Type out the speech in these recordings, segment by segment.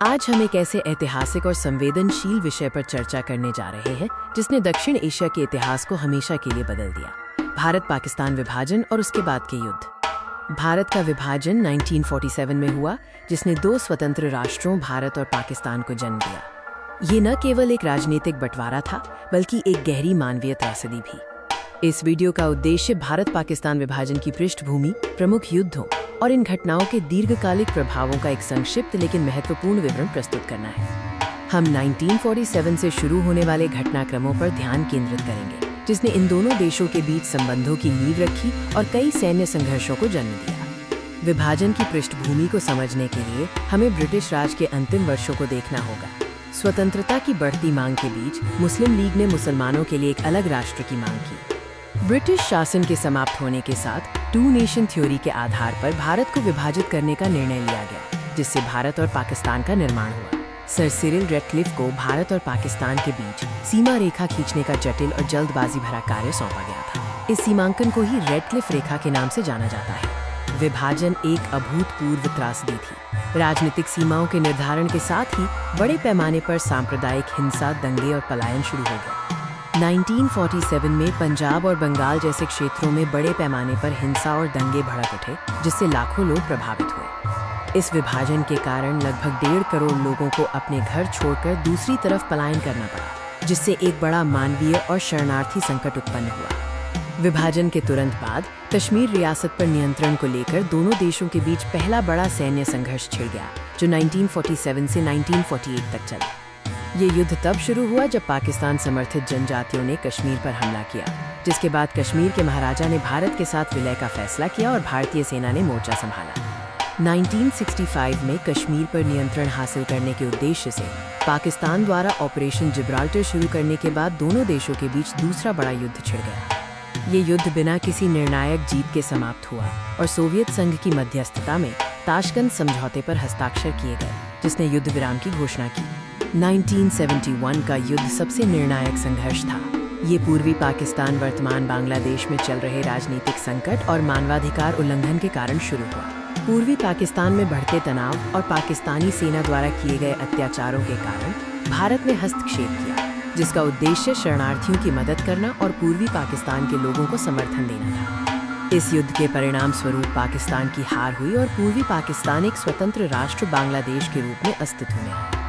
आज हम एक ऐसे ऐतिहासिक और संवेदनशील विषय पर चर्चा करने जा रहे हैं जिसने दक्षिण एशिया के इतिहास को हमेशा के लिए बदल दिया। भारत पाकिस्तान विभाजन और उसके बाद के युद्ध। भारत का विभाजन 1947 में हुआ, जिसने दो स्वतंत्र राष्ट्रों भारत और पाकिस्तान को जन्म दिया। ये न केवल एक राजनीतिक बंटवारा था, बल्कि एक गहरी मानवीय त्रासदी भी। इस वीडियो का उद्देश्य भारत पाकिस्तान विभाजन की पृष्ठभूमि, प्रमुख युद्धों और इन घटनाओं के दीर्घकालिक प्रभावों का एक संक्षिप्त लेकिन महत्वपूर्ण विवरण प्रस्तुत करना है। हम 1947 से शुरू होने वाले घटनाक्रमों पर ध्यान केंद्रित करेंगे, जिसने इन दोनों देशों के बीच संबंधों की नींव रखी और कई सैन्य संघर्षों को जन्म दिया। विभाजन की पृष्ठभूमि को समझने के लिए हमें ब्रिटिश राज के अंतिम वर्षों को देखना होगा। स्वतंत्रता की बढ़ती मांग के बीच मुस्लिम लीग ने मुसलमानों के लिए एक अलग राष्ट्र की मांग की। ब्रिटिश शासन के समाप्त होने के साथ टू नेशन थ्योरी के आधार पर भारत को विभाजित करने का निर्णय लिया गया, जिससे भारत और पाकिस्तान का निर्माण हुआ। सर सिरिल रेडक्लिफ को भारत और पाकिस्तान के बीच सीमा रेखा खींचने का जटिल और जल्दबाजी भरा कार्य सौंपा गया था। इस सीमांकन को ही रेडक्लिफ रेखा के नाम से जाना जाता है। विभाजन एक अभूतपूर्व त्रासदी थी। राजनीतिक सीमाओं के निर्धारण के साथ ही बड़े पैमाने पर सांप्रदायिक हिंसा, दंगे और पलायन शुरू हो गए। 1947 में पंजाब और बंगाल जैसे क्षेत्रों में बड़े पैमाने पर हिंसा और दंगे भड़क उठे, जिससे लाखों लोग प्रभावित हुए। इस विभाजन के कारण लगभग 1.5 करोड़ लोगों को अपने घर छोड़कर दूसरी तरफ पलायन करना पड़ा, जिससे एक बड़ा मानवीय और शरणार्थी संकट उत्पन्न हुआ। विभाजन के तुरंत बाद कश्मीर रियासत पर नियंत्रण को लेकर दोनों देशों के बीच पहला बड़ा सैन्य संघर्ष छिड़ गया, जो 1947 से 1948 तक चला। ये युद्ध तब शुरू हुआ जब पाकिस्तान समर्थित जनजातियों ने कश्मीर पर हमला किया, जिसके बाद कश्मीर के महाराजा ने भारत के साथ विलय का फैसला किया और भारतीय सेना ने मोर्चा संभाला। 1965 में कश्मीर पर नियंत्रण हासिल करने के उद्देश्य से पाकिस्तान द्वारा ऑपरेशन जिब्राल्टर शुरू करने के बाद दोनों देशों के बीच दूसरा बड़ा युद्ध छिड़ गया। ये युद्ध बिना किसी निर्णायक जीत के समाप्त हुआ और सोवियत संघ की मध्यस्थता में ताशकंद समझौते पर हस्ताक्षर किए गए, जिसने युद्ध विराम की घोषणा की। 1971 का युद्ध सबसे निर्णायक संघर्ष था। ये पूर्वी पाकिस्तान, वर्तमान बांग्लादेश में चल रहे राजनीतिक संकट और मानवाधिकार उल्लंघन के कारण शुरू हुआ। पूर्वी पाकिस्तान में बढ़ते तनाव और पाकिस्तानी सेना द्वारा किए गए अत्याचारों के कारण भारत ने हस्तक्षेप किया, जिसका उद्देश्य शरणार्थियों की मदद करना और पूर्वी पाकिस्तान के लोगों को समर्थन देना था। इस युद्ध के परिणाम स्वरूप पाकिस्तान की हार हुई और पूर्वी पाकिस्तान एक स्वतंत्र राष्ट्र बांग्लादेश के रूप में अस्तित्व में आया।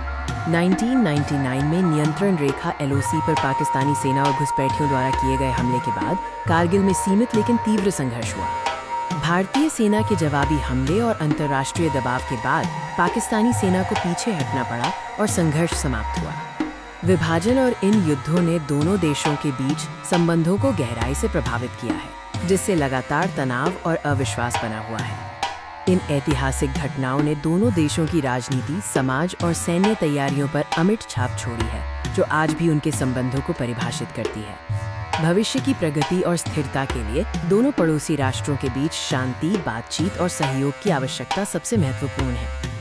1999 में नियंत्रण रेखा LOC पर पाकिस्तानी सेना और घुसपैठियों द्वारा किए गए हमले के बाद कारगिल में सीमित लेकिन तीव्र संघर्ष हुआ। भारतीय सेना के जवाबी हमले और अंतर्राष्ट्रीय दबाव के बाद पाकिस्तानी सेना को पीछे हटना पड़ा और संघर्ष समाप्त हुआ। विभाजन और इन युद्धों ने दोनों देशों के बीच संबंधों को गहराई से प्रभावित किया है, जिससे लगातार तनाव और अविश्वास बना हुआ है। इन ऐतिहासिक घटनाओं ने दोनों देशों की राजनीति, समाज और सैन्य तैयारियों पर अमिट छाप छोड़ी है, जो आज भी उनके संबंधों को परिभाषित करती है। भविष्य की प्रगति और स्थिरता के लिए दोनों पड़ोसी राष्ट्रों के बीच शांति, बातचीत और सहयोग की आवश्यकता सबसे महत्वपूर्ण है।